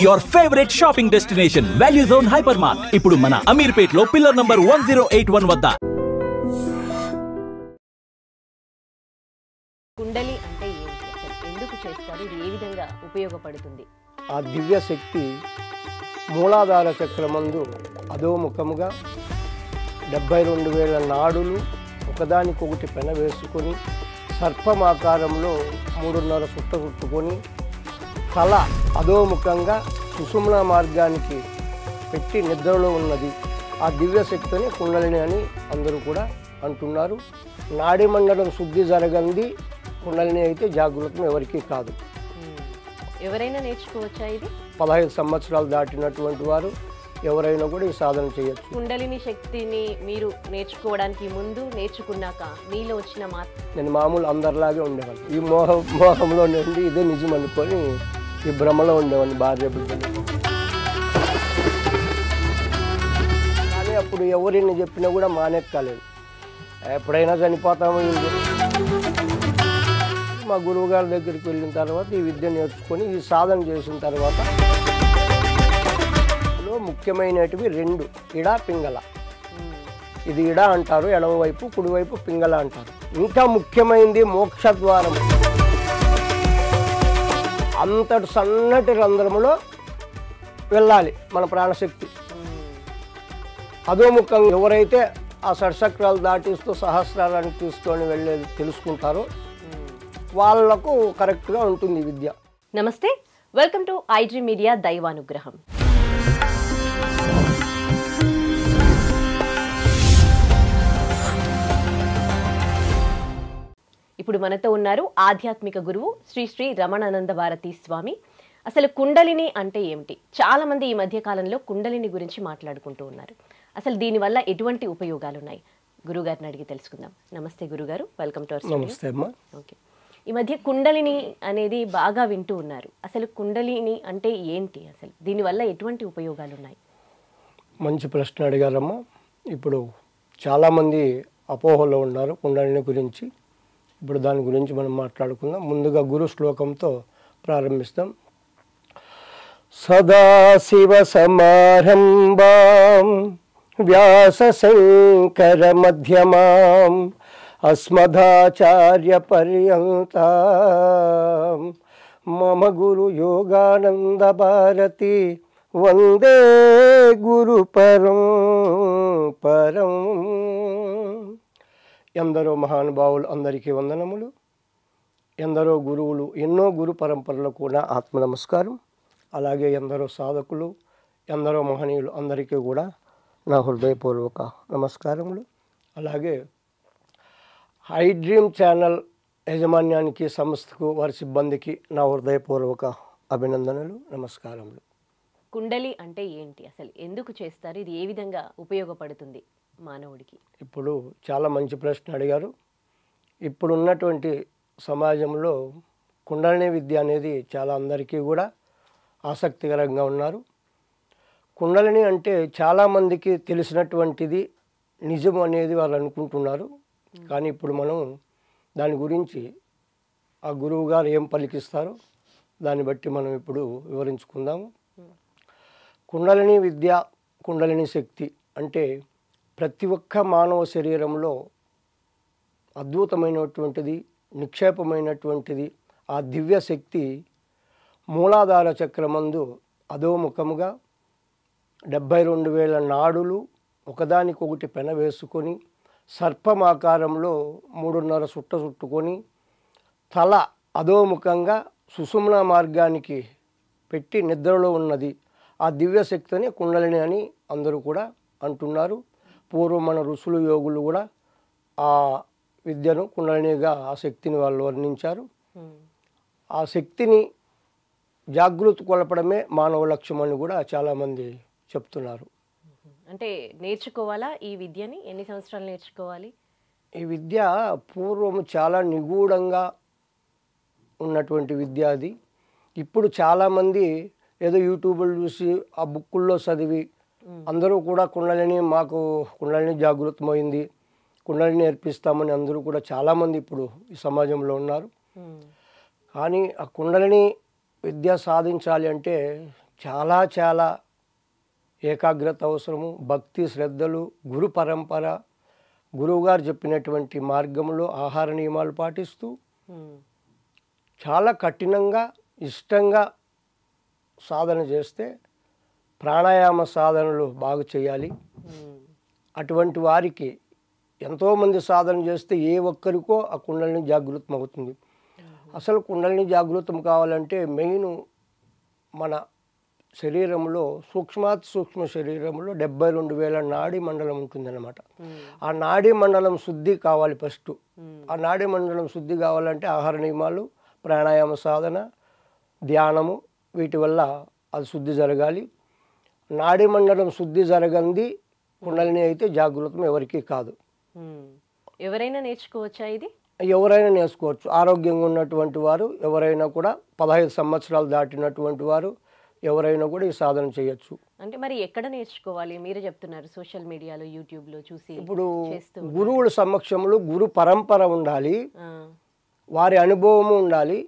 Your favorite shopping destination, Value Zone Hypermart. ఇప్పుడు మన అమీర్పేట్ లో పిల్లర్ నంబర్ 1081 వద్ద. కుండలి అంటే ఏంటి? ఎందుకు చేస్తారు? ఇది ఏ విధంగా ఉపయోగపడుతుంది? ఆ దివ్య శక్తి మూలాధార చక్రమందు అధోముఖముగా 72,000 నాడులు ఒకదానికొకటి పెనవేసుకొని సర్పమాకారంలో 3.5 చుట్ట చుట్టుకొని తల అధోముఖంగా సుషుమ్నా మార్గానికి పెట్టి నిద్రలో ఉన్నది. ఆ దివ్య శక్తిని కుండలిని అని అందరూ కూడా అంటున్నారు. నాడీ మండలం శుద్ధి జరగంది కుండలిని అయితే జాగృతం ఎవరికీ కాదు. ఎవరైనా నేర్చుకోవచ్చా ఇది? 15 సంవత్సరాలు దాటినటువంటి వారు ఎవరైనా కూడా ఈ సాధన చేయొచ్చు. కుండలిని శక్తిని మీరు నేర్చుకోవడానికి ముందు, నేర్చుకున్నాక మీలో వచ్చిన మార్పు? నేను మామూలు అందరిలాగే ఉండేవాడిని. ఈ మోహంలో నుండి ఇదే నిజం అనుకొని ఈ భ్రమలో ఉండేవాడిని, భార్య బిడ్డలు. కానీ అప్పుడు ఎవరిని చెప్పినా కూడా మానెక్కలేదు. ఎప్పుడైనా చనిపోతామో. మా గురువు గారి దగ్గరికి వెళ్ళిన తర్వాత ఈ విద్య నేర్చుకొని ఈ సాధన చేసిన తర్వాత ముఖ్యమైనటివి 2 ఇడ పింగళ. ఇది ఇడ అంటారు ఎడమవైపు, కుడివైపు పింగళ అంటారు. ఇంకా ముఖ్యమైనది మోక్షద్వారం. అంతటి సన్నటి రంధ్రములో వెళ్ళాలి మన ప్రాణశక్తి. అధోముఖంగా ఎవరైతే ఆ షట్చక్రాలు దాటిస్తూ సహస్రాలను తీసుకొని వెళ్ళేది తెలుసుకుంటారో వాళ్లకు కరెక్ట్గా ఉంటుంది విద్య. నమస్తే, వెల్కమ్ టు ఐజీ మీడియా దైవానుగ్రహం. ఇప్పుడు మనతో ఉన్నారు ఆధ్యాత్మిక గురువు శ్రీ శ్రీ రమణానంద భారతీ స్వామి. అసలు కుండలిని అంటే ఏమిటి? చాలా మంది ఈ మధ్య కాలంలో కుండలిని గురించి మాట్లాడుకుంటూ ఉన్నారు. అసలు దీనివల్ల ఎటువంటి ఉపయోగాలు ఉన్నాయి? గురుగారిని అడిగి తెలుసుకుందాం. నమస్తే గురుగారు, వెల్కమ్ టు అవర్ స్టూడియో. నమస్తే అమ్మా. ఓకే, ఈ మధ్య కుండలిని అనేది బాగా వింటూ ఉన్నారు. అసలు కుండలిని అంటే ఏంటి? అసలు దీనివల్ల ఎటువంటి ఉపయోగాలు ఉన్నాయి? మంచి ప్రశ్న అడిగారమ్మా. ఇప్పుడు చాలామంది అపోహలో ఉన్నారు కుండలిని గురించి. ఇప్పుడు దాని గురించి మనం మాట్లాడుకుందాం. ముందుగా గురు శ్లోకంతో ప్రారంభిస్తాం. సదాశివ సమారంభాం వ్యాస శంకర మధ్యమాం అస్మదాచార్య పర్యంతం మమ గురు యోగానంద భారతి వందే గురు పరం పరం. ఎందరో మహానుభావులు అందరికీ వందనములు. ఎందరో గురువులు, ఎన్నో గురు పరంపరలకు కూడా ఆత్మ నమస్కారం. అలాగే ఎందరో సాధకులు, ఎందరో మహనీయులు అందరికీ కూడా నా హృదయపూర్వక నమస్కారములు. అలాగే హై డ్రీమ్ ఛానల్ యాజమాన్యానికి, సంస్థకు, వారి సిబ్బందికి నా హృదయపూర్వక అభినందనలు, నమస్కారములు. కుండలి అంటే ఏంటి? అసలు ఎందుకు చేస్తారు? ఇది ఏ విధంగా ఉపయోగపడుతుంది మానవుడికి? ఇప్పుడు చాలా మంచి ప్రశ్న అడిగారు. ఇప్పుడున్నటువంటి సమాజంలో కుండలిని విద్య అనేది చాలా అందరికీ కూడా ఆసక్తికరంగా ఉన్నారు. కుండలిని అంటే చాలామందికి తెలిసినటువంటిది, నిజం అనేది వాళ్ళు అనుకుంటున్నారు. కానీ ఇప్పుడు మనం దాని గురించి ఆ గురువు గారు ఏం పలికిస్తారో దాన్ని బట్టి మనం ఇప్పుడు వివరించుకుందాము. కుండలిని విద్య, కుండలిని శక్తి అంటే ప్రతి ఒక్క మానవ శరీరంలో అద్భుతమైనటువంటిది, నిక్షేపమైనటువంటిది. ఆ దివ్య శక్తి మూలాధార చక్రమందు అధోముఖముగా 72,000 నాడులు ఒకదానికొకటి పెనవేసుకొని సర్పమాకారంలో 3.5 చుట్ట చుట్టుకొని తల అధోముఖంగా సుషుమ్నా మార్గానికి పెట్టి నిద్రలో ఉన్నది. ఆ దివ్య శక్తిని కుండలిని అని అందరూ కూడా అంటున్నారు. పూర్వం మన ఋషులు, యోగులు కూడా ఆ విద్యను కుండలినిగా ఆ శక్తిని వాళ్ళు వర్ణించారు. ఆ శక్తిని జాగృతి కొలపడమే మానవ లక్ష్యం అని కూడా చాలామంది చెప్తున్నారు. అంటే నేర్చుకోవాలా ఈ విద్యని? ఎన్ని సంవత్సరాలు నేర్చుకోవాలి? ఈ విద్య పూర్వం చాలా నిగూఢంగా ఉన్నటువంటి విద్య అది. ఇప్పుడు చాలామంది ఏదో యూట్యూబ్లో చూసి ఆ బుక్కుల్లో చదివి అందరూ కూడా మాకు కుండలిని జాగృతమైంది, కుండలిని నేర్పిస్తామని అందరూ కూడా చాలామంది ఇప్పుడు ఈ సమాజంలో ఉన్నారు. కానీ ఆ కుండలిని విద్య సాధించాలి అంటే చాలా చాలా ఏకాగ్రత అవసరము, భక్తి శ్రద్ధలు, గురు పరంపర, గురువుగారు చెప్పినటువంటి మార్గంలో ఆహార నియమాలు పాటిస్తూ చాలా కఠినంగా ఇష్టంగా సాధన చేస్తే, ప్రాణాయామ సాధనలు బాగా చేయాలి. అటువంటి వారికి ఎంతోమంది సాధన చేస్తే ఏ ఒక్కరికో ఆ కుండలిని జాగృతం అవుతుంది. అసలు కుండలిని జాగృతం కావాలంటే మెయిన్ మన శరీరంలో సూక్ష్మాతి సూక్ష్మ శరీరంలో 72,000 నాడీ మండలం ఉంటుందన్నమాట. ఆ నాడీ మండలం శుద్ధి కావాలి ఫస్ట్. ఆ నాడీ మండలం శుద్ధి కావాలంటే ఆహార నియమాలు, ప్రాణాయామ సాధన, ధ్యానము, వీటి వల్ల అది శుద్ధి జరగాలి. నాడీ మండలం శుద్ధి జరగంది కుండలిని అయితే జాగృతం ఎవరికీ కాదు. ఎవరైనా నేర్చుకోవచ్చా ఇది? ఎవరైనా నేర్చుకోవచ్చు. ఆరోగ్యంగా ఉన్నటువంటి వారు ఎవరైనా కూడా, 15 సంవత్సరాలు దాటినటువంటి వారు ఎవరైనా కూడా ఈ సాధన చేయొచ్చు. అంటే మరి ఎక్కడ నేర్చుకోవాలి? మీరే చెప్తున్నారు సోషల్ మీడియాలో, యూట్యూబ్లో చూసి. ఇప్పుడు గురువుల సమక్షంలో గురు పరంపర ఉండాలి, వారి అనుభవము ఉండాలి.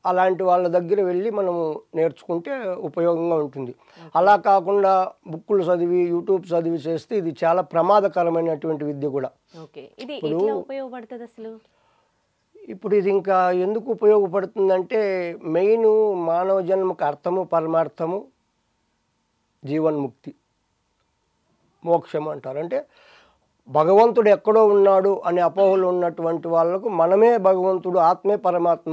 అలాంటి వాళ్ళ దగ్గర వెళ్ళి మనము నేర్చుకుంటే ఉపయోగంగా ఉంటుంది. అలా కాకుండా బుక్కులు చదివి యూట్యూబ్ చదివి చేస్తే ఇది చాలా ప్రమాదకరమైనటువంటి విద్య కూడా. ఓకే, ఇది ఎట్లా ఉపయోగపడుతుంది అసలు? ఇప్పుడు ఇది ఇంకా ఎందుకు ఉపయోగపడుతుందంటే, మెయిన్ మానవ జన్మకు అర్థము పరమార్థము జీవన్ముక్తి, మోక్షం అంటారు. అంటే భగవంతుడు ఎక్కడో ఉన్నాడు అనే అపోహలు ఉన్నటువంటి వాళ్ళకు మనమే భగవంతుడు, ఆత్మే పరమాత్మ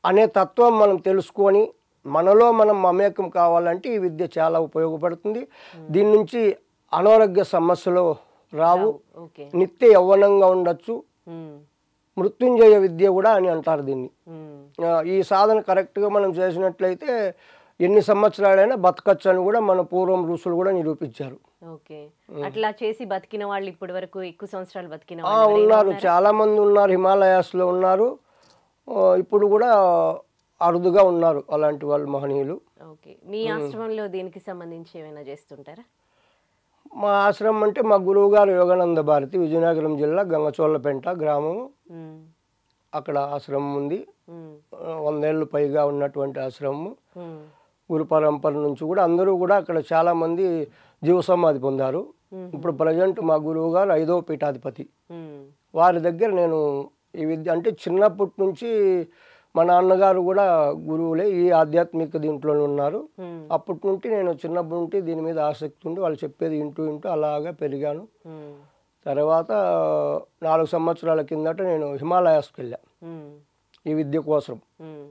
అనే తత్వం మనం తెలుసుకొని మనలో మనం మమేకం కావాలంటే ఈ విద్య చాలా ఉపయోగపడుతుంది. దీని నుంచి అనారోగ్య సమస్యలు రావు, నిత్య యవ్వనంగా ఉండొచ్చు. మృత్యుంజయ విద్య కూడా అని అంటారు దీన్ని. ఈ సాధన కరెక్ట్గా మనం చేసినట్లయితే ఎన్ని సంవత్సరాలైనా బతకచ్చు అని కూడా మన పూర్వం ఋషులు కూడా నిరూపించారు. ఓకే, అట్లా చేసి బతికిన వాళ్ళు ఇప్పటి వరకు ఎక్కువ సంవత్సరాలు బతికిన ఉన్నారు, చాలా మంది ఉన్నారు. హిమాలయాస్లో ఉన్నారు, ఇప్పుడు కూడా అరుదుగా ఉన్నారు అలాంటి వాళ్ళు మహనీయులు. ఓకే, మీ ఆశ్రమంలో దీనికి సంబంధించి ఏమైనా చేస్తుంటారా? మా ఆశ్రమం అంటే మా గురువు గారు యోగానంద భారతి, విజయనగరం జిల్లా గంగచోళ్ళపేంట గ్రామము, అక్కడ ఆశ్రమం ఉంది. 100 ఏళ్ళు పైగా ఉన్నటువంటి ఆశ్రమము. గురు పరంపర నుంచి కూడా అందరూ కూడా అక్కడ చాలా మంది జీవ సమాధి పొందారు. ఇప్పుడు ప్రజెంట్ మా గురువు గారు 5వ పీఠాధిపతి. వారి దగ్గర నేను ఈ విద్య అంటే చిన్నప్పటి నుంచి, మా నాన్నగారు కూడా గురువులే, ఈ ఆధ్యాత్మిక దీంట్లోనే ఉన్నారు. అప్పటి నుండి నేను చిన్నప్పటి నుండి దీని మీద ఆసక్తి ఉండి వాళ్ళు చెప్పేది వింటూ అలాగా పెరిగాను. తర్వాత 4 సంవత్సరాల కిందట నేను హిమాలయాస్కి వెళ్ళా ఈ విద్య కోసం.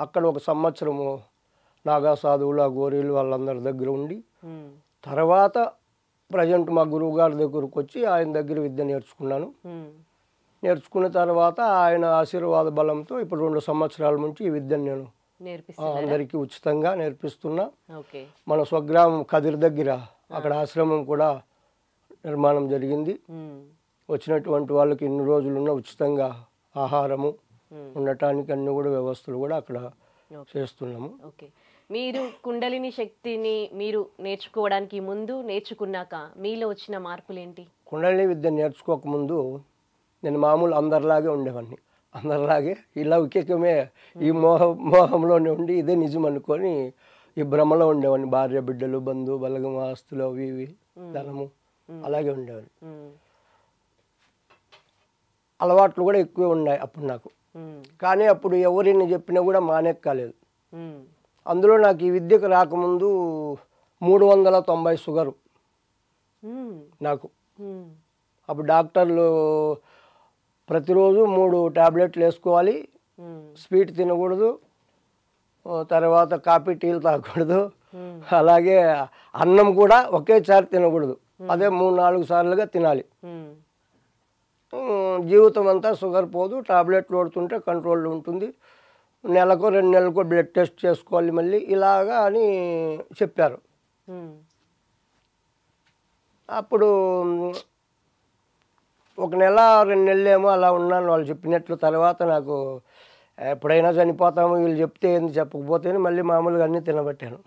అక్కడ 1 సంవత్సరము నాగా సాధువులు, గోరీలు వాళ్ళందరి దగ్గర ఉండి, తర్వాత ప్రజెంట్ మా గురువు గారి దగ్గరకు వచ్చి ఆయన దగ్గర విద్య నేర్చుకున్నాను. నేర్చుకున్న తర్వాత ఆయన ఆశీర్వాద బలంతో ఇప్పుడు 2 సంవత్సరాల నుంచి ఈ విద్యను నేను అందరికీ ఉచితంగా నేర్పిస్తున్నా. మన స్వగ్రామం కదిరి దగ్గర అక్కడ ఆశ్రమం కూడా నిర్మాణం జరిగింది. వచ్చినటువంటి వాళ్ళకి ఇన్ని రోజులున్న ఉచితంగా ఆహారము, ఉండటానికి అన్ని కూడా వ్యవస్థలు కూడా అక్కడ చేస్తున్నాము. ఓకే, మీరు కుండలిని శక్తిని మీరు నేర్చుకోవడానికి ముందు, నేర్చుకున్నాక మీలో వచ్చిన మార్పులు ఏంటి? కుండలిని విద్య నేర్చుకోకముందు నేను మామూలు అందరిలాగే ఉండేవాడిని. అందరిలాగే ఈ లౌకికమే, ఈ మోహంలోనే ఉండి ఇదే నిజం అనుకొని ఈ భ్రమలో ఉండేవాడిని. భార్య బిడ్డలు, బంధు బలగం, ఆస్తులు, అవి ఇవి, ధనము, అలాగే ఉండేవాడిని. అలవాట్లు కూడా ఎక్కువ ఉన్నాయి అప్పుడు నాకు. కానీ అప్పుడు ఎవరిని చెప్పినా కూడా మానెక్కలేదు. అందులో నాకు ఈ విద్యకు రాకముందు 390 షుగరు నాకు. అప్పుడు డాక్టర్లు ప్రతిరోజు 3 టాబ్లెట్లు వేసుకోవాలి, స్వీట్ తినకూడదు, తర్వాత కాఫీ టీలు తాగకూడదు, అలాగే అన్నం కూడా ఒకేసారి తినకూడదు, అదే 3-4 సార్లుగా తినాలి. జీవితం అంతా షుగర్ పోదు, టాబ్లెట్లు వాడుతుంటే కంట్రోల్లో ఉంటుంది, నెలకో 2 నెలలకో బ్లడ్ టెస్ట్ చేసుకోవాలి మళ్ళీ, ఇలాగా అని చెప్పారు. అప్పుడు 1 నెల 2 నెలలేమో అలా ఉన్నాను వాళ్ళు చెప్పినట్లు. తర్వాత నాకు ఎప్పుడైనా చనిపోతాము వీళ్ళు చెప్తే ఏంది, చెప్పకపోతేనే మళ్ళీ మామూలుగా అన్నీ తినబట్టాను.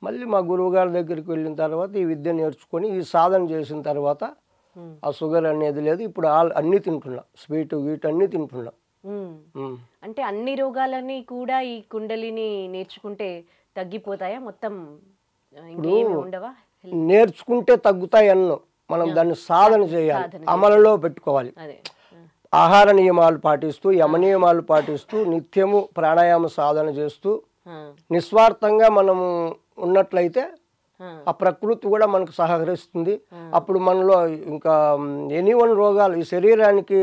మళ్ళీ మా గురువు గారి దగ్గరికి వెళ్ళిన తర్వాత ఈ విద్య నేర్చుకొని ఈ సాధన చేసిన తర్వాత ఆ షుగర్ అనేది లేదు. ఇప్పుడు అన్నీ తింటున్నా, స్వీటు గీటు అన్నీ తింటున్నా. ఉమ్. అంటే అన్ని రోగాలని కూడా ఈ కుండలిని నేర్చుకుంటే తగ్గిపోతాయా మొత్తం? ఇంకేమి ఉండవా? నేర్చుకుంటే తగ్గుతాయి అన్నో, మనం దాన్ని సాధన చేయాలి, సాధన అమలులో పెట్టుకోవాలి. అదే. ఆహార నియమాలు పాటిస్తూ, యమ నియమాలు పాటిస్తూ, నిత్యము ప్రాణాయామ సాధన చేస్తూ ఆ, నిస్వార్థంగా మనము ఉన్నట్లయితే ఆ, ఆ ప్రకృతి కూడా మనకు సహకరిస్తుంది. అప్పుడు మనలో ఇంకా ఎనీవన్ రోగాలు ఈ శరీరానికి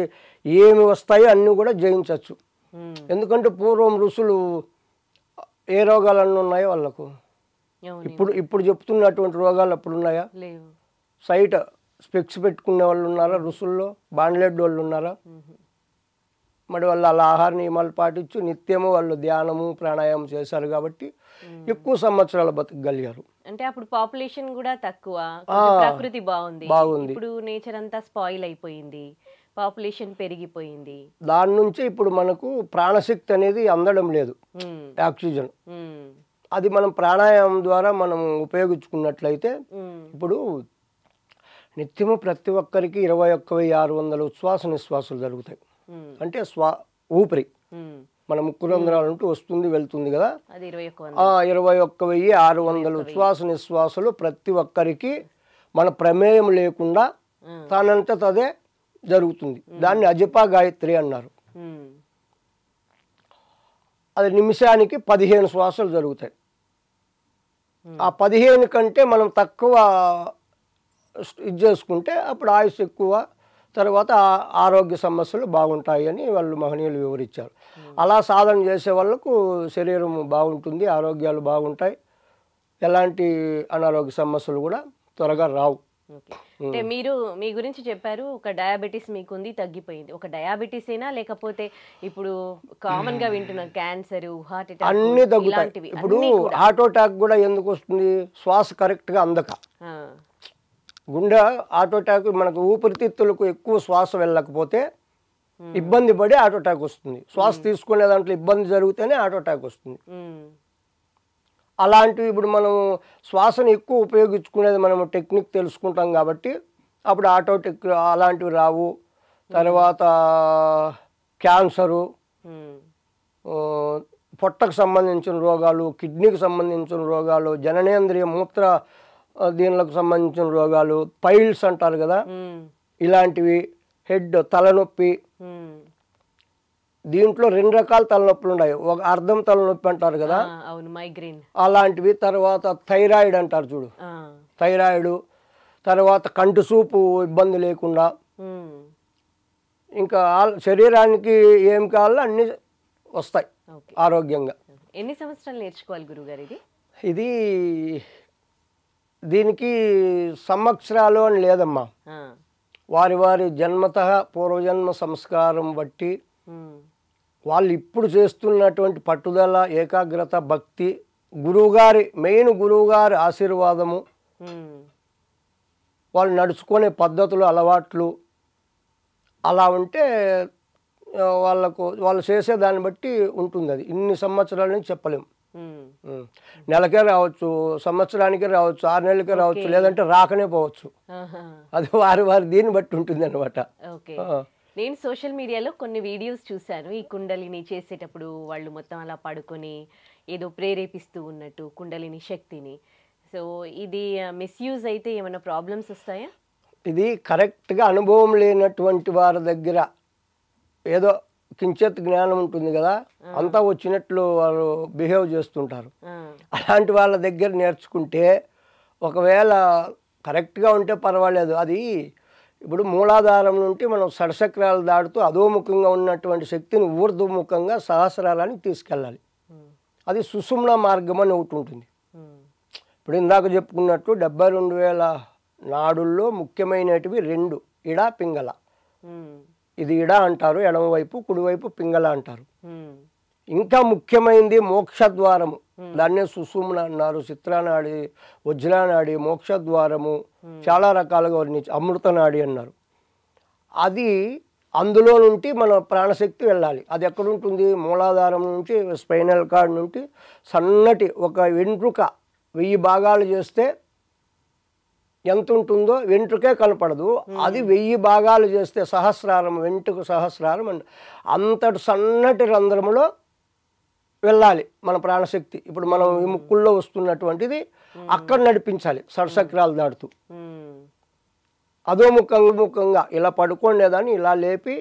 ఏమి వస్తాయో అన్నీ కూడా జయించవచ్చు. ఉమ్, ఎందుకంటే పూర్వం ఋషులు ఏ రోగాలన్నీ ఉన్నాయో వాళ్ళకు అవును, ఇప్పుడు చెప్తున్నటువంటి రోగాలు అప్పుడు ఉన్నాయా? లేవు. సైట్ స్పెక్స్ పెట్టుకునే వాళ్ళు ఉన్నారా ఋషుల్లో? బాండ్లెడ్ వాళ్ళు ఉన్నారా? మరి వాళ్ళు అలా ఆహార నియమాలు పాటించు నిత్యము వాళ్ళు ధ్యానము ప్రాణాయామం చేశారు కాబట్టి ఎక్కువ సంవత్సరాలు బతకగలిగారు. అంటే అప్పుడు పాపులేషన్ కూడా తక్కువ, కొంచెం ప్రకృతి బాగుంది. ఇప్పుడు నేచర్ అంతా స్పాయిల్ అయిపోయింది, పాపులేషన్ పెరిగిపోయింది. దాని నుంచి ఇప్పుడు మనకు ప్రాణశక్తి అనేది అందడం లేదు, ఉమ్, ఆక్సిజన్. ఉమ్, అది మనం ప్రాణాయామం ద్వారా మనం ఉపయోగించుకున్నట్లయితే ఉమ్, ఇప్పుడు నిత్యము ప్రతి ఒక్కరికి 21,600 ఉచ్ఛ్వాస నిశ్వాసాలు జరుగుతాయి. ఉమ్, అంటే ఊపిరి ఉమ్. మన ముక్కు రంధ్రాల నుండి వస్తుంది వెళ్తుంది కదా. అది 21,000. 21,600 ఉచ్ఛ్వాస నిశ్వాసాలు ప్రతి ఒక్కరికి మన ప్రమేయం లేకుండా తానంతట అదే జరుగుతుంది. దాన్ని అజపా గాయత్రి అన్నారు. ఉమ్, అది నిమిషానికి 15 శ్వాసలు జరుగుతాయి. ఆ 15 కంటే మనం తక్కువ ఇది చేసుకుంటే అప్పుడు ఆయుష్ ఎక్కువ, తర్వాత ఆరోగ్య సమస్యలు బాగుంటాయి అని వాళ్ళు మహనీయులు వివరించారు. అలా సాధన చేసే వాళ్ళకు శరీరం బాగుంటుంది, ఆరోగ్యాలు బాగుంటాయి, ఎలాంటి అనారోగ్య సమస్యలు కూడా త్వరగా రావు. ఓకే. అంటే మీరు మీ గురించి చెప్పారు, ఒక డయాబెటీస్ మీకుంది, తగ్గిపోయింది. ఒక డయాబెటీస్ అయినా లేకపోతే ఇప్పుడు కామన్ గా వింటున్న క్యాన్సర్, హార్ట్ అటాక్ అన్నీ తగ్గుతాయి. ఇప్పుడు హార్ట్ అటాక్ కూడా ఎందుకు వస్తుంది? శ్వాస కరెక్ట్గా అందక. గుండె హార్ట్ అటాక్ మనకు ఊపిరితిత్తులకు ఎక్కువ శ్వాస వెళ్ళకపోతే ఇబ్బంది పడి హార్ట్ అటాక్ వస్తుంది. శ్వాస తీసుకునే దాంట్లో ఇబ్బంది జరిగితేనే హార్ట్ అటాక్ వస్తుంది. అలాంటివి ఇప్పుడు మనం శ్వాసను ఎక్కువ ఉపయోగించుకునేది మనం టెక్నిక్ తెలుసుకుంటాం కాబట్టి అప్పుడు ఆటోటెక్ అలాంటివి రావు. తర్వాత క్యాన్సరు, పొట్టకు సంబంధించిన రోగాలు, కిడ్నీకి సంబంధించిన రోగాలు, జననేంద్రియ మూత్ర దీనికి సంబంధించిన రోగాలు, పైల్స్ అంటారు కదా, ఇలాంటివి, హెడ్ తలనొప్పి. దీంట్లో 2 రకాల తలనొప్పులు ఉన్నాయి. ఒక అర్ధం తలనొప్పి అంటారు కదా, మైగ్రేన్ అలాంటివి. తర్వాత థైరాయిడ్ అంటారు చూడు, థైరాయిడ్. తర్వాత కంటి చూపు ఇబ్బంది లేకుండా, ఇంకా శరీరానికి ఏం కావాలో అన్నీ వస్తాయి ఆరోగ్యంగా. ఎన్ని సంవత్సరాలు నేర్చుకోవాలి గురుగారు ఇది? ఇది దీనికి సంవత్సరాలు అని లేదమ్మా, వారి వారి జన్మతః పూర్వజన్మ సంస్కారం బట్టి వాళ్ళు ఇప్పుడు చేస్తున్నటువంటి పట్టుదల, ఏకాగ్రత, భక్తి, గురువుగారి మెయిన్ గురువుగారి ఆశీర్వాదము, వాళ్ళు నడుచుకునే పద్ధతులు, అలవాట్లు అలా ఉంటే వాళ్ళు చేసే దాన్ని బట్టి ఉంటుంది. అది ఇన్ని సంవత్సరాల నుంచి చెప్పలేము. నెలకే రావచ్చు, సంవత్సరానికే రావచ్చు, 6 నెలలకే రావచ్చు, లేదంటే రాకనే పోవచ్చు. అది వారి వారి దీన్ని బట్టి ఉంటుంది అనమాట. నేను సోషల్ మీడియాలో కొన్ని వీడియోస్ చూశాను, ఈ కుండలిని చేసేటప్పుడు వాళ్ళు మొత్తం అలా పడుకొని ఏదో ప్రేరేపిస్తూ ఉన్నట్టు కుండలిని శక్తిని. సో ఇది మిస్యూజ్ అయితే ఏమైనా ప్రాబ్లమ్స్ వస్తాయా? ఇది కరెక్ట్గా అనుభవం లేనటువంటి వారి దగ్గర ఏదో కించిత్ జ్ఞానం ఉంటుంది కదా, అంతా వచ్చినట్లు వాళ్ళు బిహేవ్ చేస్తుంటారు. అలాంటి వాళ్ళ దగ్గర నేర్చుకుంటే ఒకవేళ కరెక్ట్గా ఉంటే పర్వాలేదు. అది ఇప్పుడు మూలాధారం నుండి మనం షడ్చక్రాలు దాటుతూ అధోముఖంగా ఉన్నటువంటి శక్తిని ఊర్ధ్వముఖంగా సహస్రాలని తీసుకెళ్ళాలి. అది సుషుమ్న మార్గం అని ఒకటి ఉంటుంది. ఇప్పుడు ఇందాక చెప్పుకున్నట్టు 72,000 నాడుల్లో ముఖ్యమైనటివి 2, ఇడ, పింగళ. ఇది ఇడ అంటారు ఎడమవైపు, కుడివైపు పింగళ అంటారు. ఇంకా ముఖ్యమైనది మోక్షద్వారము, దాన్నే సుషుమ్న అన్నారు, చిత్రానాడి, వజ్రానాడి, మోక్షద్వారము, చాలా రకాలుగా వర్ణించి అమృతనాడి అన్నారు. అది అందులో నుండి మన ప్రాణశక్తి వెళ్ళాలి. అది ఎక్కడుంటుంది? మూలాధారం నుంచి స్పైనల్ కార్డ్ నుండి సన్నటి ఒక వెంట్రుక 1000 భాగాలు చేస్తే ఎంత ఉంటుందో వెంట్రుకే కనపడదు. అది 1000 భాగాలు చేస్తే సహస్రారం, వెంట్రుక సహస్రారం అండి. అంతటి సన్నటి రంధ్రములో వెళ్ళాలి మన ప్రాణశక్తి. ఇప్పుడు మనం ఈ ముక్కుల్లో వస్తున్నటువంటిది అక్కడ నడిపించాలి షట్చక్రాలు దాటుతూ. అధోముఖంగా ఇలా పడుకోండేదాన్ని ఇలా లేపి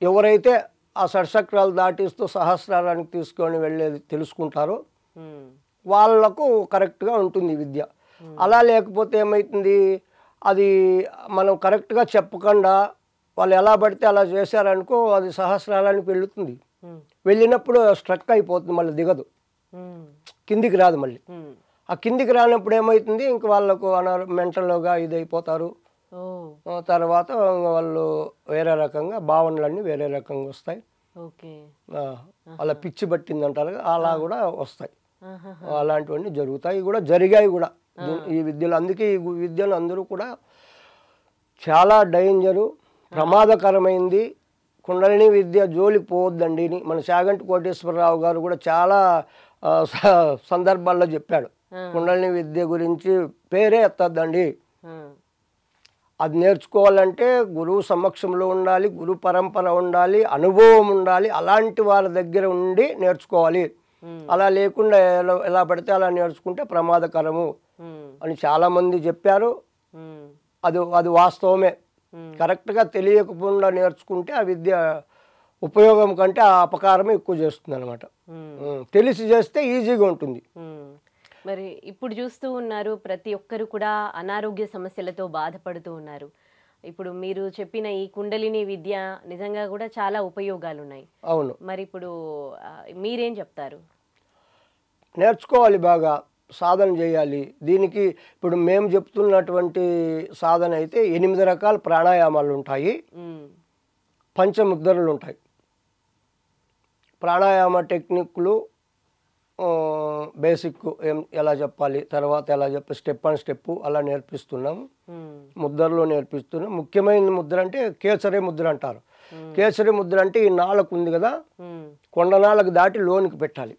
ఎవరైతే ఆ షట్చక్రాలు దాటిస్తూ సహస్రారానికి తీసుకొని వెళ్ళేది తెలుసుకుంటారో వాళ్ళకు కరెక్ట్గా ఉంటుంది ఈ విద్య. అలా లేకపోతే ఏమవుతుంది, అది మనం కరెక్ట్గా చెప్పకుండా వాళ్ళు ఎలా పడితే అలా చేశారనుకో అది సహస్రారానికి వెళుతుంది. వెళ్ళినప్పుడు స్ట్రక్ అయిపోతుంది, మళ్ళీ దిగదు, కిందికి రాదు. మళ్ళీ ఆ కిందికి రానప్పుడు ఏమవుతుంది, ఇంక వాళ్ళకు మెంటల్గా ఇది అయిపోతారు. తర్వాత వాళ్ళు వేరే రకంగా భావనలన్నీ వేరే రకంగా వస్తాయి. అలా పిచ్చి పట్టిందంటారు, అలా కూడా వస్తాయి. అలాంటివన్నీ జరుగుతాయి కూడా, జరిగాయి కూడా ఈ విద్యలో. అందుకే ఈ విద్యను అందరూ కూడా చాలా డేంజరు, ప్రమాదకరమైంది. కుండలిని విద్య జోలికి పోవద్దండి అని మన చాగంటి కోటేశ్వరరావు గారు కూడా చాలా సందర్భాల్లో చెప్పాడు. కుండలిని విద్య గురించి పేరే ఎత్తద్దండి. అది నేర్చుకోవాలంటే గురువు సమక్షంలో ఉండాలి, గురు పరంపర ఉండాలి, అనుభవం ఉండాలి. అలాంటి వాళ్ళ దగ్గర ఉండి నేర్చుకోవాలి. అలా లేకుండా ఎలా పడితే అలా నేర్చుకుంటే ప్రమాదకరము అని చాలామంది చెప్పారు. అది వాస్తవమే. కరెక్ట్గా తెలియకుండా నేర్చుకుంటే ఆ విద్య ఉపయోగం కంటే ఆ అపకారం ఎక్కువ చేస్తుంది అనమాట. తెలిసి చేస్తే ఈజీగా ఉంటుంది. మరి ఇప్పుడు చూస్తూ ఉన్నారు, ప్రతి ఒక్కరు కూడా అనారోగ్య సమస్యలతో బాధపడుతూ ఉన్నారు. ఇప్పుడు మీరు చెప్పిన ఈ కుండలిని విద్య నిజంగా కూడా చాలా ఉపయోగాలు ఉన్నాయి. అవును. మరి ఇప్పుడు మీరేం చెప్తారు? నేర్చుకోవాలి, బాగా సాధన చేయాలి. దీనికి ఇప్పుడు మేము చెప్తున్నటువంటి సాధన అయితే 8 రకాల ప్రాణాయామాలు ఉంటాయి, పంచముద్రలు ఉంటాయి. ప్రాణాయామ టెక్నిక్లు బేసిక్ ఎలా చెప్పాలి, తర్వాత ఎలా చెప్పాలి, స్టెప్ అండ్ స్టెప్ అలా నేర్పిస్తున్నాము. ముద్రలో నేర్పిస్తున్నాం. ముఖ్యమైన ముద్ర అంటే కేసరి ముద్ర అంటారు. కేసరి ముద్ర అంటే ఈ నాలుగు ఉంది కదా, కొండ నాలుగు దాటి లోనికి పెట్టాలి.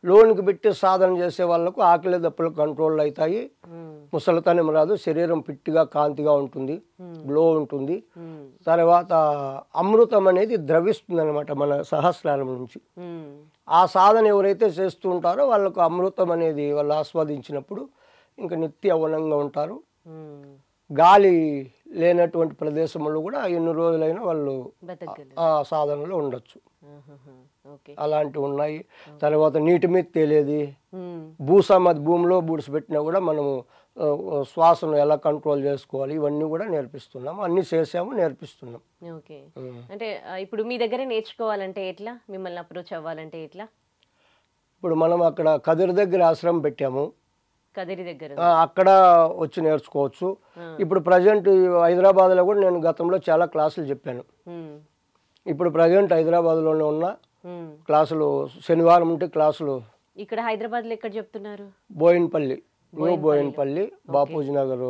లోనికి పెట్టి సాధన చేసే వాళ్ళకు ఆకలి దప్పులు కంట్రోల్ అవుతాయి, ముసలితనం రాదు, శరీరం ఫిట్గా కాంతిగా ఉంటుంది, గ్లో ఉంటుంది. తర్వాత అమృతం అనేది ద్రవిస్తుంది అనమాట మన సహస్రారం నుంచి. ఆ సాధన ఎవరైతే చేస్తూ ఉంటారో వాళ్ళకు అమృతం అనేది వాళ్ళు ఆస్వాదించినప్పుడు ఇంకా నిత్య యవ్వనంగా ఉంటారు. గాలి లేనటువంటి ప్రదేశంలో కూడా ఎన్ని రోజులైనా వాళ్ళు ఆ సాధనలో ఉండొచ్చు. అలాంటివి ఉన్నాయి. తర్వాత నీటి మీద తేలేది, భూసమాధి భూమిలో బూడిసిపెట్టినా కూడా మనము శ్వాసను ఎలా కంట్రోల్ చేసుకోవాలి, ఇవన్నీ కూడా నేర్పిస్తున్నాము. అన్ని చేసాము, నేర్పిస్తున్నాం. ఓకే. అంటే ఇప్పుడు మీ దగ్గర నేర్చుకోవాలంటే ఎట్లా, మిమ్మల్ని అప్రోచ్ అవ్వాలంటే ఎట్లా? ఇప్పుడు మనం అక్కడ కదిరి దగ్గర ఆశ్రమం పెట్టాము, కదిరి దగ్గర అక్కడ వచ్చి నేర్చుకోవచ్చు. ఇప్పుడు ప్రజెంట్ హైదరాబాద్లో కూడా నేను గతంలో చాలా క్లాసులు చెప్పాను. ఇప్పుడు ప్రజెంట్ హైదరాబాద్లోనే ఉన్న క్లాసులు, శనివారం ఉంటే క్లాసులు. ఇక్కడ హైదరాబాద్లో ఎక్కడ చెప్తున్నారు? బోయిన్పల్లి, న్యూ బోయిన్పల్లి, బాపూజీ నగర్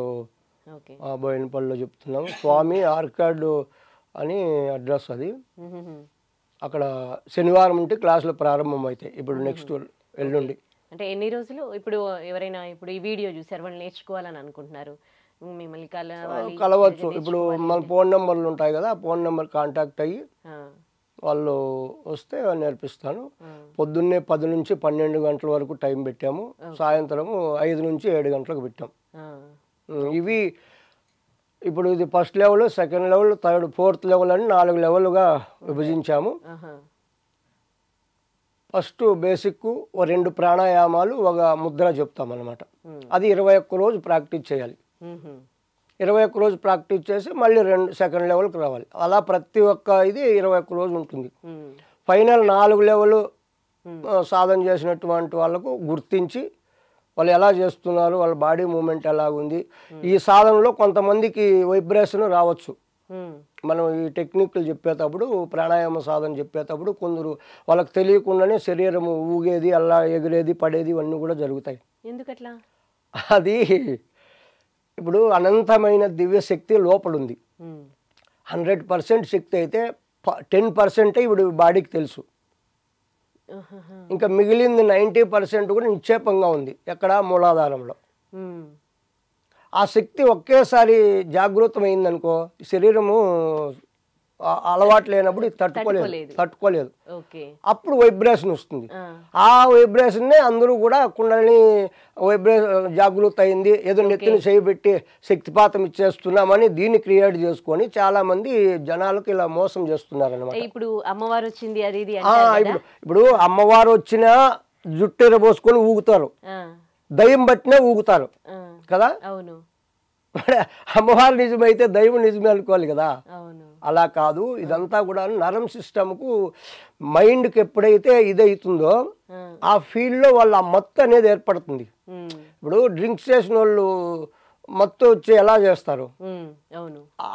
బోయిన్పల్లిలో చెప్తున్నాము. స్వామి ఆర్కాడ్ అని అడ్రస్ అది. అక్కడ శనివారం ఉంటే క్లాసులు ప్రారంభం అవుతాయి. ఇప్పుడు నెక్స్ట్ ఎల్లుండి. అంటే ఎన్ని రోజులు? ఇప్పుడు ఎవరైనా ఇప్పుడు ఈ వీడియో చూసారు, వాళ్ళు నేర్చుకోవాలని అనుకుంటున్నారు, మిమ్మల్ని కలవచ్చు. ఇప్పుడు మన ఫోన్ నెంబర్లు ఉంటాయి కదా, ఆ ఫోన్ నెంబర్ కాంటాక్ట్ అయ్యి వాళ్ళు వస్తే నేర్పిస్తాను. పొద్దున్నే 10 నుంచి 12 గంటల వరకు టైం పెట్టాము, సాయంత్రం 5 నుంచి 7 గంటలకు పెట్టాం. ఇవి ఇప్పుడు ఇది first level, second level, third, fourth level అని 4 లెవెల్గా విభజించాము. ఫస్ట్ బేసిక్ 2 ప్రాణాయామాలు, ఒక ముద్ర చెప్తాం అన్నమాట. అది 21 రోజు ప్రాక్టీస్ చేయాలి. 21 రోజు ప్రాక్టీస్ చేసి మళ్ళీ సెకండ్ లెవెల్కి రావాలి. అలా ప్రతి ఒక్క ఇది 21 రోజు ఉంటుంది. ఫైనల్ 4 లెవెల్ సాధన చేసినటువంటి వాళ్ళకు గుర్తించి వాళ్ళు ఎలా చేస్తున్నారు, వాళ్ళ బాడీ మూమెంట్ ఎలాగుంది. ఈ సాధనలో కొంతమందికి వైబ్రేషన్ రావచ్చు. మనం ఈ టెక్నిక్లు చెప్పేటప్పుడు, ప్రాణాయామ సాధన చెప్పేటప్పుడు కొందరు వాళ్ళకి తెలియకుండానే శరీరం ఊగేది, అలా ఎగిరేది, పడేది, ఇవన్నీ కూడా జరుగుతాయి. ఎందుకట్లా? అది ఇప్పుడు అనంతమైన దివ్య శక్తి లోపల ఉంది. 100% శక్తి అయితే 10% ఇప్పుడు బాడీకి తెలుసు. ఇంకా మిగిలింది 90% కూడా నిక్షేపంగా ఉంది. ఎక్కడ? మూలాధారంలో. ఆ శక్తి ఒకేసారి జాగృతమైందనుకో శరీరము అలవాటు లేనప్పుడు ఇది తట్టుకోలేదు. అప్పుడు వైబ్రేషన్ వస్తుంది. ఆ వైబ్రేషన్నే అందరూ కూడా కుండలిని జాగృత అయింది, ఏదో నెత్తిని చేయబెట్టి శక్తిపాతం ఇచ్చేస్తున్నామని దీన్ని క్రియేట్ చేసుకొని చాలా మంది జనాలకు ఇలా మోసం చేస్తున్నారు అనమాట. ఇప్పుడు అమ్మవారు వచ్చింది అది ఇప్పుడు అమ్మవారు వచ్చినా జుట్టెర పోసుకొని ఊగుతారు, దయ్యం బట్టినే ఊగుతారు కదా. అవును, అమ్మవారు నిజమైతే దైవం నిజమే అనుకోవాలి కదా. అలా కాదు, ఇదంతా కూడా నరం సిస్టమ్కు మైండ్కి ఎప్పుడైతే ఇదవుతుందో ఆ ఫీల్డ్లో వాళ్ళ మత్తు అనేది ఏర్పడుతుంది. ఇప్పుడు డ్రింక్స్ చేసిన వాళ్ళు మత్తు వచ్చి ఎలా చేస్తారు,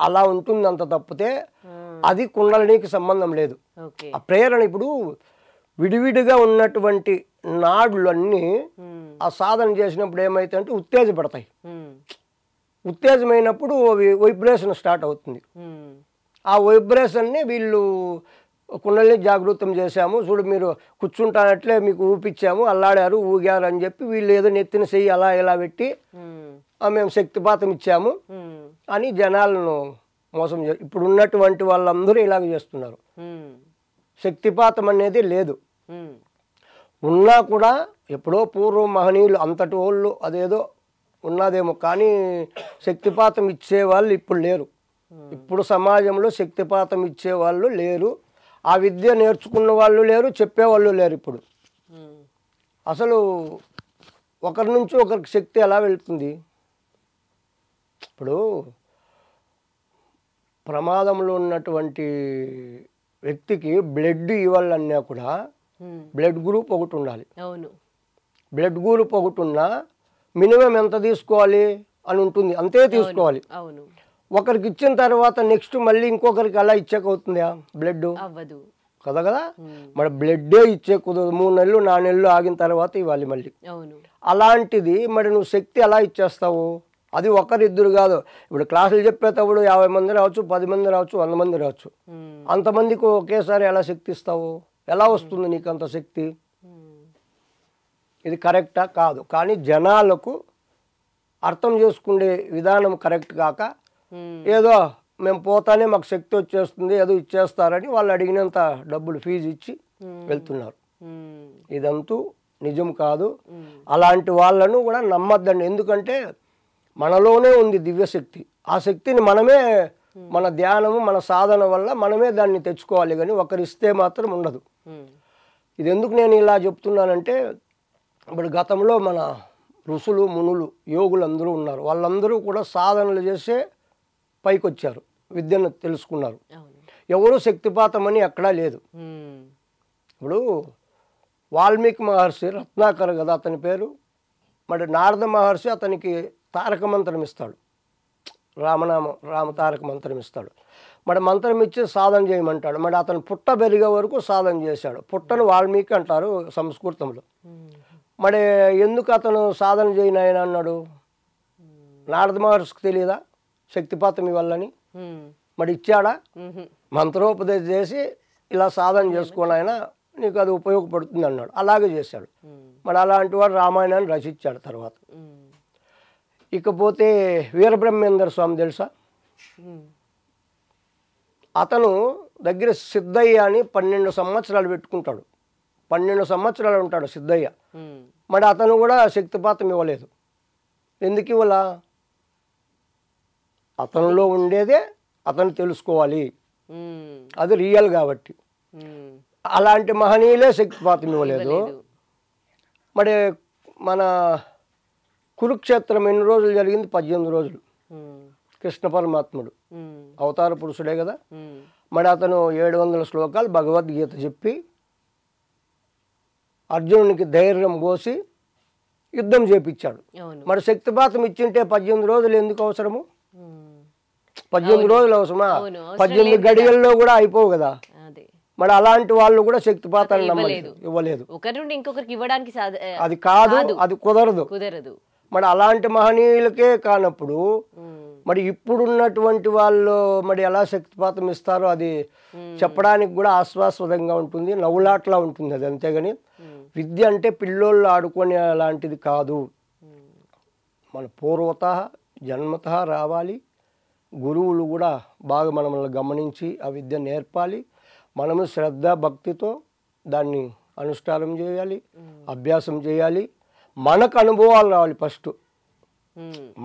అలా ఉంటుంది. అంత తప్పితే అది కుండలినికి సంబంధం లేదు. ఆ ప్రేరణ ఇప్పుడు విడివిడిగా ఉన్నటువంటి నాడులన్నీ ఆ సాధన చేసినప్పుడు ఏమైతే అంటే ఉత్తేజపడతాయి. ఉత్తేజమైనప్పుడు అవి వైబ్రేషన్ స్టార్ట్ అవుతుంది. ఆ వైబ్రేషన్ని వీళ్ళు కుండలిని జాగృతం చేశాము, చూడు మీరు కూర్చుంటానట్లే మీకు ఊపిచ్చాము, అల్లాడారు ఊగారు అని చెప్పి వీళ్ళు ఏదో నెత్తిన చెయ్యి అలా ఇలా పెట్టి మేము శక్తిపాతం ఇచ్చాము అని జనాలను మోసం ఇప్పుడు ఉన్నటువంటి వాళ్ళందరూ ఇలాగ చేస్తున్నారు. శక్తిపాతం అనేది లేదు. ఉన్నా కూడా ఎప్పుడో పూర్వం మహనీయులు అంతటి వాళ్ళు అదేదో ఉన్నదేమో, కానీ శక్తిపాతం ఇచ్చేవాళ్ళు ఇప్పుడు లేరు. ఇప్పుడు సమాజంలో శక్తిపాతం ఇచ్చేవాళ్ళు లేరు, ఆ విద్య నేర్చుకున్న వాళ్ళు లేరు, చెప్పేవాళ్ళు లేరు. ఇప్పుడు అసలు ఒకరి నుంచి ఒకరికి శక్తి ఎలా వెళ్తుంది? ఇప్పుడు ప్రమాదంలో ఉన్నటువంటి వ్యక్తికి బ్లడ్ ఇవ్వాలన్నా కూడా బ్లడ్ గ్రూప్ ఒకటి ఉండాలి. బ్లడ్ గ్రూప్ ఒకటి ఉన్నా మినిమం ఎంత తీసుకోవాలి అని ఉంటుంది, అంతే తీసుకోవాలి. ఒకరికి ఇచ్చిన తర్వాత నెక్స్ట్ మళ్ళీ ఇంకొకరికి అలా ఇచ్చేకవుతుందా బ్లడ్? కదా. మరి బ్లడ్డే ఇచ్చే కుదరదు, 3 నెలలు 4 నెలలు ఆగిన తర్వాత ఇవ్వాలి మళ్ళీ. అలాంటిది మరి నువ్వు శక్తి ఎలా ఇచ్చేస్తావు? అది ఒకరిద్దరు కాదు. ఇప్పుడు క్లాసులు చెప్పేటప్పుడు 50 మంది రావచ్చు, 10 మంది రావచ్చు, 100 మంది రావచ్చు. అంతమందికి ఒకేసారి ఎలా శక్తి ఇస్తావు? ఎలా వస్తుంది నీకు అంత శక్తి? ఇది కరెక్టా? కాదు. కానీ జనాలకు అర్థం చేసుకునే విధానం కరెక్ట్ కాక ఏదో మేము పోతానే మాకు శక్తి వచ్చేస్తుంది ఏదో ఇచ్చేస్తారని వాళ్ళు అడిగినంత డబ్బులు ఫీజు ఇచ్చి వెళ్తున్నారు. ఇదంతా నిజం కాదు. అలాంటి వాళ్ళను కూడా నమ్మద్దండి. ఎందుకంటే మనలోనే ఉంది దివ్యశక్తి. ఆ శక్తిని మనమే మన ధ్యానము మన సాధన వల్ల మనమే దాన్ని తెచ్చుకోవాలి, కానీ ఒకరిస్తే మాత్రం ఉండదు. ఇది ఎందుకు నేను ఇలా చెప్తున్నానంటే ఇప్పుడు గతంలో మన ఋషులు మునులు యోగులు అందరూ ఉన్నారు. వాళ్ళందరూ కూడా సాధనలు చేసే పైకి వచ్చారు, విద్యను తెలుసుకున్నారు. ఎవరు శక్తిపాతం అని ఎక్కడా లేదు. ఇప్పుడు వాల్మీకి మహర్షి రత్నాకర్ కదా అతని పేరు. మరి నారద మహర్షి అతనికి తారక మంత్రం ఇస్తాడు, రామ తారక మంత్రం ఇస్తాడు. మరి మంత్రం ఇచ్చి సాధన చేయమంటాడు. మరి అతను పుట్ట పెరిగే వరకు సాధన చేశాడు. పుట్టను వాల్మీకి అంటారు సంస్కృతంలో. మరి ఎందుకు అతను సాధన చేయను ఆయన అన్నాడు? నారద మహర్షికి తెలియదా శక్తిపాతం ఇవ్వాలని? మరి ఇచ్చాడా? మంత్రోపదేశం చేసి ఇలా సాధన చేసుకోని ఆయన నీకు అది ఉపయోగపడుతుంది అన్నాడు. అలాగే చేశాడు. మరి అలాంటి వాడు రామాయణాన్ని రచించాడు తర్వాత. ఇకపోతే వీరబ్రహ్మేంద్ర స్వామి తెలుసా? అతను దగ్గర సిద్ధయ్య అని 12 సంవత్సరాలు పెట్టుకుంటాడు. 12 సంవత్సరాలు ఉంటాడు సిద్ధయ్య. మరి అతను కూడా శక్తిపాతం ఇవ్వలేదు. ఎందుకు ఇవ్వాల? అతనిలో ఉండేదే అతను తెలుసుకోవాలి, అది రియల్ కాబట్టి. అలాంటి మహనీయులే శక్తిపాతం ఇవ్వలేదు. మరి మన కురుక్షేత్రం ఎన్ని రోజులు జరిగింది? 18 రోజులు. కృష్ణ పరమాత్ముడు అవతార పురుషుడే కదా. మరి అతను 700 శ్లోకాలు భగవద్గీత చెప్పి అర్జునునికి ధైర్యం పోసి యుద్ధం చేపించాడు. మరి శక్తిపాతం ఇచ్చింటే 18 రోజులు ఎందుకు అవసరము? 18 రోజులు అవసరమా? 18 గడియల్లో కూడా అయిపోవు కదా. మరి అలాంటి వాళ్ళు కూడా శక్తిపాతాన్ని ఇవ్వలేదు. అది కాదు, అది కుదరదు. మరి అలాంటి మహనీయులకే కానప్పుడు మరి ఇప్పుడున్నటువంటి వాళ్ళు మరి ఎలా శక్తిపాతం ఇస్తారో అది చెప్పడానికి కూడా ఆస్వాస్పదంగా ఉంటుంది, నవ్వులాట్లా ఉంటుంది అది. అంతేగాని విద్య అంటే పిల్లోళ్ళు ఆడుకునే లాంటిది కాదు. మన పూర్వత జన్మతః రావాలి. గురువులు కూడా బాగా మనల్ని గమనించి ఆ విద్య నేర్పాలి. మనము శ్రద్ధ భక్తితో దాన్ని అనుష్ఠానం చేయాలి, అభ్యాసం చేయాలి. మనకు అనుభవాలు రావాలి ఫస్ట్.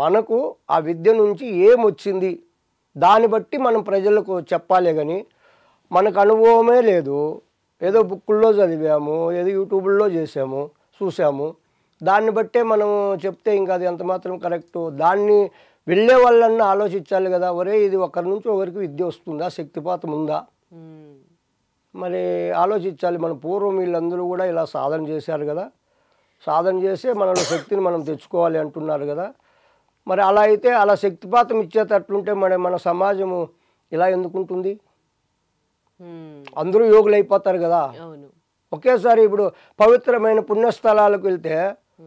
మనకు ఆ విద్య నుంచి ఏమొచ్చింది దాన్ని బట్టి మనం ప్రజలకు చెప్పాలి. కానీ మనకు అనుభవమే లేదు, ఏదో బుక్కుల్లో చదివాము, ఏదో యూట్యూబ్లో చేసాము, చూసాము, దాన్ని బట్టే మనం చెప్తే ఇంకా అది ఎంత మాత్రం కరెక్టు. దాన్ని వెళ్ళే వాళ్ళన్నా ఆలోచించాలి కదా, ఒరే ఇది ఒకరి నుంచి ఒకరికి విద్య వస్తుందా, శక్తిపాతం ఉందా, మరి ఆలోచించాలి. మన పూర్వం వీళ్ళందరూ కూడా ఇలా సాధన చేశారు కదా, సాధన చేసే మనలో శక్తిని మనం తెచ్చుకోవాలి అంటున్నారు కదా. మరి అలా అయితే అలా శక్తిపాతం ఇచ్చేటట్లుంటే మన సమాజము ఇలా ఎందుకుంటుంది? అందరూ యోగులు అయిపోతారు కదా. ఒకేసారి ఇప్పుడు పవిత్రమైన పుణ్యస్థలాలకు వెళ్తే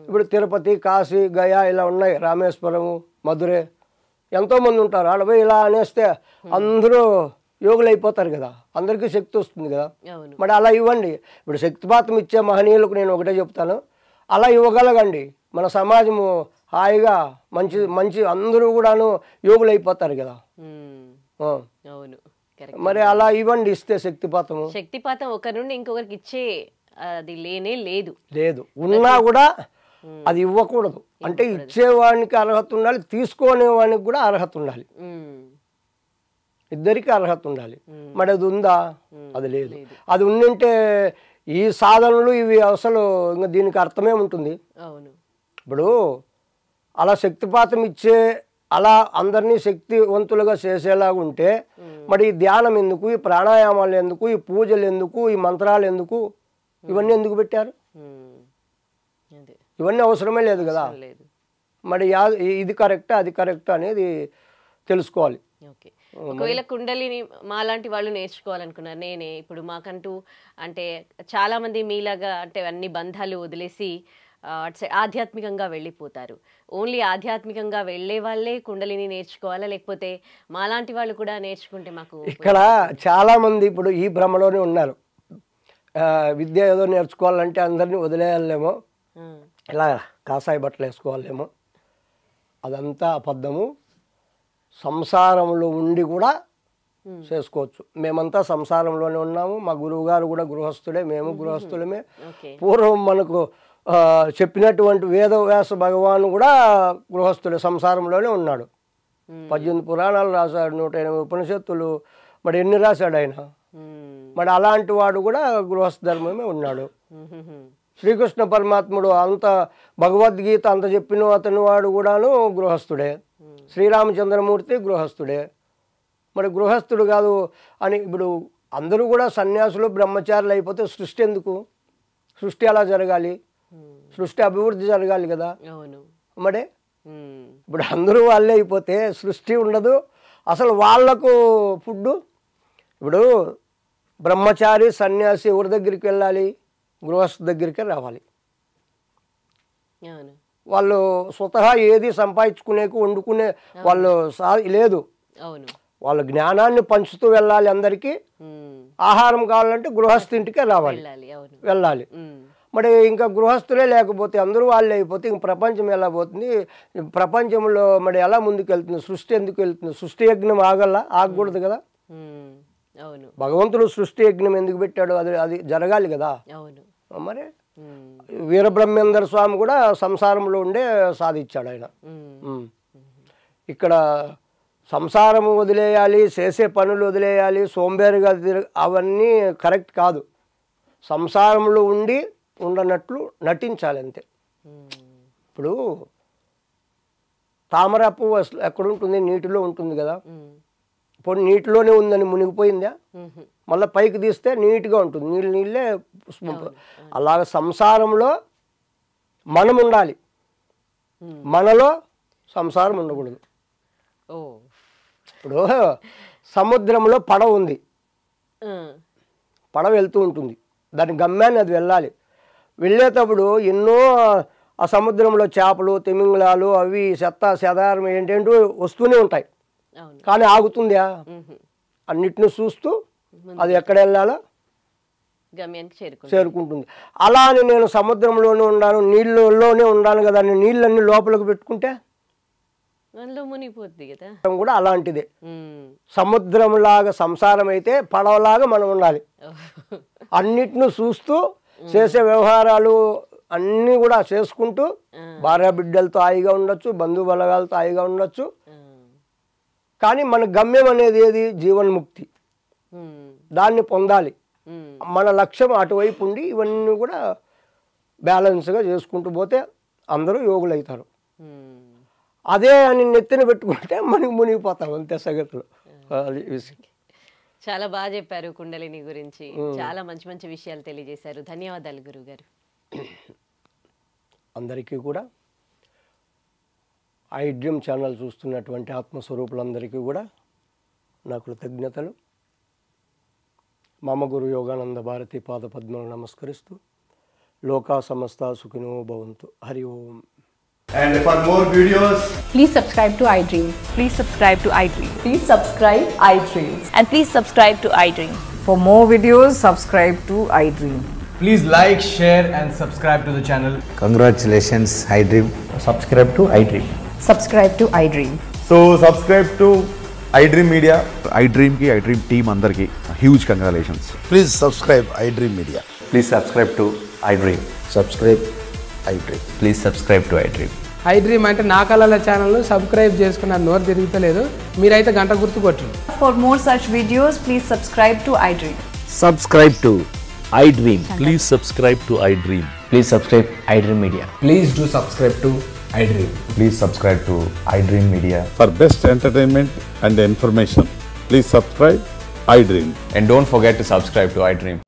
ఇప్పుడు తిరుపతి, కాశీ, గయా ఇలా ఉన్నాయి, రామేశ్వరము, మధురే, ఎంతోమంది ఉంటారు. ఆడపై ఇలా అనేస్తే అందరూ యోగులు అయిపోతారు కదా, అందరికీ శక్తి వస్తుంది కదా. మరి అలా ఇవ్వండి. ఇప్పుడు శక్తిపాతం ఇచ్చే మహనీయులకు నేను ఒకటే చెప్తాను, అలా ఇవ్వగలగండి. మన సమాజము హాయిగా మంచి మంచి అందరూ కూడాను యోగులు అయిపోతారు కదా. మరి అలా ఇవ్వండి, ఇస్తే శక్తిపాతం ఒకరి నుండి ఇంకొకరికి ఇచ్చే అది లేనే లేదు, లేదు. ఉన్నా కూడా అది ఇవ్వకూడదు. అంటే ఇచ్చేవానికి అర్హత ఉండాలి, తీసుకునేవానికి కూడా అర్హత ఉండాలి, ఇద్దరికి అర్హత ఉండాలి. మరి అది ఉందా? అది లేదు. అది ఉండింటే ఈ సాధనలు ఇవి అసలు ఇంకా దీనికి అర్థమే ఉంటుంది. ఇప్పుడు అలా శక్తిపాతం ఇచ్చే, అలా అందరినీ శక్తివంతులుగా చేసేలాగా ఉంటే మరి ఈ ధ్యానం ఎందుకు, ఈ ప్రాణాయామాలు ఎందుకు, ఈ పూజలు ఎందుకు, ఈ మంత్రాలు ఎందుకు, ఇవన్నీ ఎందుకు పెట్టారు? ఇవన్నీ అవసరమే లేదు కదా. మరి ఇది కరెక్టా అది కరెక్టా అనేది తెలుసుకోవాలి. ఒకవేళ కుండలిని మాలాంటి వాళ్ళు నేర్చుకోవాలనుకున్నారు, నేనే ఇప్పుడు మాకంటూ అంటే చాలా మంది మీలాగా అంటే అన్ని బంధాలు వదిలేసి ఆధ్యాత్మికంగా వెళ్ళిపోతారు. ఓన్లీ ఆధ్యాత్మికంగా వెళ్ళే వాళ్ళే కుండలిని నేర్చుకోవాలా, లేకపోతే మాలాంటి వాళ్ళు కూడా నేర్చుకుంటే మాకు? ఇక్కడ చాలా మంది ఇప్పుడు ఈ భ్రమలోనే ఉన్నారు. విద్య ఏదో నేర్చుకోవాలంటే అందరినీ వదిలేయాలేమో, ఇలా కాషాయ బట్టలు వేసుకోవాలేమో, అదంతా అబద్ధము. సంసారంలో ఉండి కూడా చేసుకోవచ్చు. మేమంతా సంసారంలోనే ఉన్నాము, మా గురువు గారు కూడా గృహస్థుడే, మేము గృహస్థులమే. పూర్వం మనకు చెప్పినటువంటి వేదవ్యాస భగవాన్ కూడా గృహస్థుడే, సంసారంలోనే ఉన్నాడు. 18 పురాణాలు రాశాడు, 108 ఉపనిషత్తులు, మరి ఎన్ని రాశాడు ఆయన. మరి అలాంటి వాడు కూడా గృహస్థ ధర్మమే ఉన్నాడు. శ్రీకృష్ణ పరమాత్ముడు అంత భగవద్గీత అంత చెప్పిన అతని వాడు కూడాను గృహస్థుడే. శ్రీరామచంద్రమూర్తి గృహస్థుడే. మరి గృహస్థుడు కాదు అని ఇప్పుడు అందరూ కూడా సన్యాసులు బ్రహ్మచారులు అయిపోతే సృష్టి ఎందుకు? సృష్టి అలా జరగాలి, సృష్టి అభివృద్ధి జరగాలి కదా. మరి ఇప్పుడు అందరూ వాళ్ళే అయిపోతే సృష్టి ఉండదు అసలు. వాళ్లకు ఫుడ్ ఇప్పుడు బ్రహ్మచారి సన్యాసి ఎవరి దగ్గరికి వెళ్ళాలి? గృహస్థ దగ్గరికే రావాలి. వాళ్ళు స్వతహా ఏది సంపాదించుకునేకు వండుకునే వాళ్ళు లేదు. వాళ్ళ జ్ఞానాన్ని పంచుతూ వెళ్ళాలి అందరికీ. ఆహారం కావాలంటే గృహస్థింటికే రావాలి, వెళ్ళాలి. మరి ఇంకా గృహస్థులే లేకపోతే అందరూ వాళ్ళే అయిపోతే ఇంక ప్రపంచం ఎలా పోతుంది? ప్రపంచంలో మరి ఎలా ముందుకు వెళ్తుంది? సృష్టి ఎందుకు వెళ్తుంది? సృష్టి యజ్ఞం ఆగకూడదు కదా. భగవంతుడు సృష్టి యజ్ఞం ఎందుకు పెట్టాడు? అది జరగాలి కదా. మరి వీరబ్రహ్మేంద్ర స్వామి కూడా సంసారంలో ఉండే సాధించాడు ఆయన. ఇక్కడ సంసారం వదిలేయాలి, చేసే పనులు వదిలేయాలి, సోంబేరుగా అవన్నీ కరెక్ట్ కాదు. సంసారంలో ఉండి ఉండనట్లు నటించాలి అంతే. ఇప్పుడు తామర పువ్వు ఎక్కడుంటుంది? నీటిలో ఉంటుంది కదా. ఇప్పుడు నీటిలోనే ఉందని మునిగిపోయిందా? మళ్ళీ పైకి తీస్తే నీట్గా ఉంటుంది, నీళ్ళే. అలాగ సంసారంలో మనం ఉండాలి, మనలో సంసారం ఉండకూడదు. ఇప్పుడు సముద్రంలో పడవ ఉంది, పడవ వెళ్తూ ఉంటుంది, దాని గమ్యాన్ని అది వెళ్ళాలి. వెళ్ళేటప్పుడు ఎన్నో ఆ సముద్రంలో చేపలు, తిమింగలాలు, అవి చెత్త చెదారం ఏంటంటూ వస్తూనే ఉంటాయి. కానీ ఆగుతుందా? అన్నిటిని చూస్తూ అది ఎక్కడ వెళ్ళాలో చేరుకుంటుంది. అలా అని నేను సముద్రంలోనే ఉన్నాను, నీళ్ళలోనే ఉన్నాను కదా అని నీళ్ళన్నీ లోపలికి పెట్టుకుంటే అందులో మునిగిపోద్ది కదా. కూడా అలాంటిదే. ఉమ్. సముద్రంలాగా సంసారం అయితే పడవలాగా మనం ఉండాలి. అన్నిటిని చూస్తూ చేసే వ్యవహారాలు అన్నీ కూడా చేసుకుంటూ భార్య బిడ్డలతో హాయిగా ఉండొచ్చు, బంధు బలగాలతో హాయిగా ఉండొచ్చు. కానీ మన గమ్యం అనేది ఏది? జీవన్ముక్తి. దాన్ని పొందాలి. మన లక్ష్యం అటువైపు ఉండి ఇవన్నీ కూడా బ్యాలెన్స్గా చేసుకుంటూ పోతే అందరూ యోగులు అవుతారు. అదే అని నెత్తిన పెట్టుకుంటే మనకి మునిగిపోతాం అంతే సంగతులు. చాలా బాగా చెప్పారు కుండలిని గురించి. చాలా మంచి మంచి విషయాలు తెలియజేశారు. ధన్యవాదాలు గురువు గారు. అందరికీ కూడా ఐ డ్రీమ్ ఛానల్ చూస్తున్నటువంటి ఆత్మస్వరూపులందరికీ కూడా నా కృతజ్ఞతలు. మమ గురు యోగానంద భారతి పాద పద్మలు నమస్కరిస్తూ లోకా సమస్త సుఖినో భవంతు. హరి ఓం. And for more videos, Please subscribe to iDream. Please subscribe to iDream. Please subscribe iDream. And please subscribe to iDream. For more videos, subscribe to iDream. please like, share and subscribe to the channel. Congratulations, iDream. Subscribe to iDream. Subscribe to iDream. So subscribe to iDream Media. iDream ki iDream team andarki huge congratulations. Please subscribe iDream Media. Please subscribe to iDream. Subscribe iDream. Please subscribe to iDream. iDream అంటే నా కళల channel subscribe చేసుకున్నారు. నోరు తిరుగుతలేదు. మీరైతే గంట గుర్తు కొట్టండి. For more such videos, please subscribe to iDream. Subscribe to iDream. Please subscribe to iDream. Please subscribe iDream Media. Please do subscribe to iDream. Please subscribe to iDream Media. For best entertainment and information, please subscribe iDream. And don't forget to subscribe to iDream.